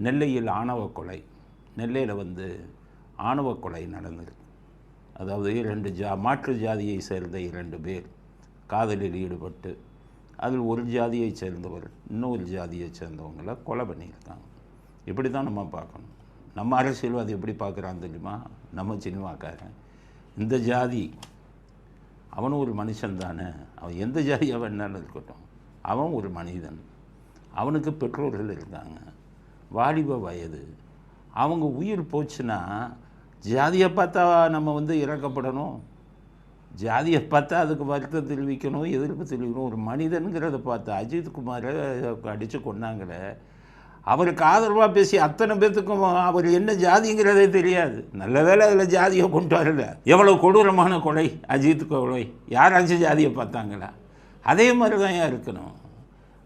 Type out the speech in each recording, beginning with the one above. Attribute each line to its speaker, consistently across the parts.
Speaker 1: நெல்லையில் ஆணவ கொலை. நெல்லையில் ஆணவ கொலை நடந்திருக்கு. அதாவது மாற்று ஜாதியை சேர்ந்த 2 பேர் காதலில் ஈடுபட்டு அதில் ஒரு ஜாதியை சேர்ந்தவர் இன்னொரு ஜாதியை சேர்ந்தவங்களை கொலை பண்ணியிருக்காங்க. இப்படி தான் நம்ம பார்க்கணும். நம்ம அரசியல்வாதி எப்படி பார்க்குறான் தெரியுமா? நம்ம சினிமாக்காரன் இந்த ஜாதி அவனும் ஒரு மனுஷன் தானே, அவன் எந்த ஜாதியாக வேணாலும் இருக்கட்டும், அவன் ஒரு மனிதன், அவனுக்கு பெற்றோர்கள் இருக்காங்க, வாலிப வயது, அவங்க உயிர் போச்சுன்னா ஜாதியை பார்த்தா நம்ம இறக்கப்படணும், ஜாதியை பார்த்தா அதுக்கு வருத்தம் தெரிவிக்கணும், எதிர்ப்பு தெரிவிக்கணும். ஒரு மனிதனுங்கிறத பார்த்து அஜித் குமாரை அடித்து கொண்டாங்களே, அவருக்கு ஆதரவாக பேசி அத்தனை பேர்த்துக்கும் அவர் என்ன ஜாதிங்கிறதே தெரியாது. நல்ல வேளை அதில் ஜாதியை கொண்டு வரல. எவ்வளோ கொடூரமான கொலை, அஜித் கொலை, யாராச்சும் ஜாதியை பார்த்தாங்களா? அதே மாதிரி தான் இருக்கணும்.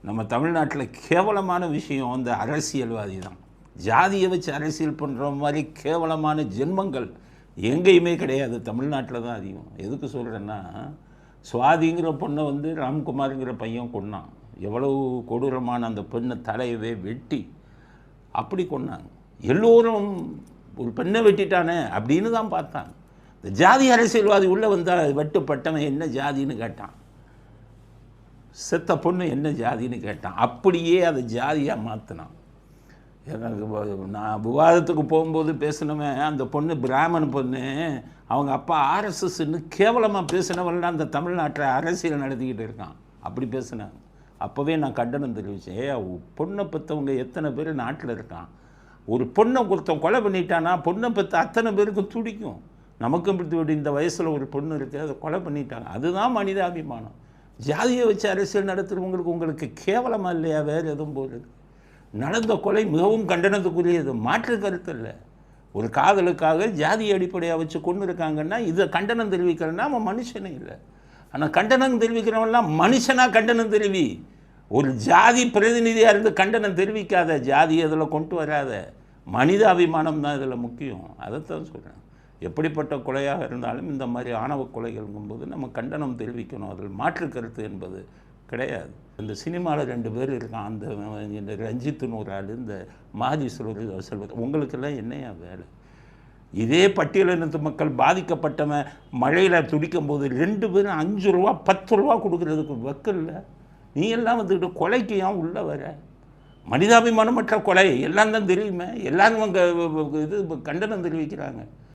Speaker 1: நம்ம தமிழ்நாட்டில் கேவலமான விஷயம் அந்த அரசியல்வாதி தான். ஜாதியை வச்சு அரசியல் பண்ணுற மாதிரி கேவலமான ஜென்மங்கள் எங்கேயுமே கிடையாது, தமிழ்நாட்டில் தான் அதிகம். எதுக்கு சொல்கிறேன்னா, சுவாதிங்கிற பொண்ணை ராம்குமாருங்கிற பையன் கொன்னான். எவ்வளவு கொடூரமான அந்த பெண்ணை தலையவே வெட்டி அப்படி கொன்னாங்க. எல்லோரும் ஒரு பெண்ணை வெட்டிட்டானே அப்படின்னு தான் பார்த்தாங்க. இந்த ஜாதி அரசியல்வாதி உள்ளே வந்தால் வெட்டுப்பட்டவன் என்ன ஜாதின்னு கேட்டான், செத்த பொண்ணு என்ன ஜாதின்னு கேட்டான். அப்படியே அதை ஜாதியாக மாற்றினான். எனக்கு நான் விவாதத்துக்கு போகும்போது பேசினவன் அந்த பொண்ணு பிராமண பொண்ணு, அவங்க அப்பா ஆர்எஸ்எஸ்ன்னு கேவலமாக பேசினவன் அந்த தமிழ்நாட்டில் அரசியல் நடத்திக்கிட்டு இருக்கான். அப்படி பேசினாங்க. அப்போவே நான் கண்டனம் தெரிவித்தேன். பொண்ணை பெற்றவங்க எத்தனை பேர் நாட்டில் இருக்கான், ஒரு பொண்ணை ஒருத்தன் கொலை பண்ணிட்டானா பொண்ணை பெற்ற அத்தனை பேருக்கு துடிக்கும். நமக்கும் இந்த வயசில் ஒரு பொண்ணு இருக்குது, அதை கொலை பண்ணிட்டாங்க. அதுதான் மனிதாபிமானம். ஜாதியை வச்சு அரசியல் நடத்துகிறவங்களுக்கு உங்களுக்கு கேவலமாக இல்லையா? வேறு எதுவும் போகிறது. நடந்த கொலை மிகவும் கண்டனத்துக்குரியது, மாற்று கருத்து இல்லை. ஒரு காதலுக்காக ஜாதி அடிப்படையாக வச்சு கொண்டு இருக்காங்கன்னா இதை கண்டனம் தெரிவிக்கிறேன்னா அவன் மனுஷனே இல்லை. ஆனால் கண்டனம் தெரிவிக்கிறவன்லாம் மனுஷனாக கண்டனம் தெரிவி. ஒரு ஜாதி பிரதிநிதியாக இருந்து கண்டனம் தெரிவிக்காத, ஜாதி இதில் கொண்டு வராத. மனித அபிமானம் தான் இதில் முக்கியம். அதைத்தான் சொல்கிறேன். எப்படிப்பட்ட கொலையாக இருந்தாலும் இந்த மாதிரி ஆணவ கொலைகள்ங்கும்போது நம்ம கண்டனம் தெரிவிக்கணும். அதில் மாற்று கருத்து என்பது கிடையாது. இந்த சினிமாவில் 2 பேர் இருக்கான், இந்த ரஞ்சித்துன்னு ஒரு ஆள், இந்த மாதி செல்வம். உங்களுக்கெல்லாம் என்னையா வேலை? இதே பட்டியலினத்து மக்கள் பாதிக்கப்பட்டவன் மழையில் துடிக்கும் போது 2 பேரும் 5 ரூபா 10 ரூபா கொடுக்குறதுக்கு வக்கில்ல. நீ எல்லாம் கொலைக்கு ஏன் உள்ளே வர? மனிதாபிமானமற்ற கொலை எல்லாம் தான் தெரியுமே, எல்லாரும் இது கண்டனம் தெரிவிக்கிறாங்க.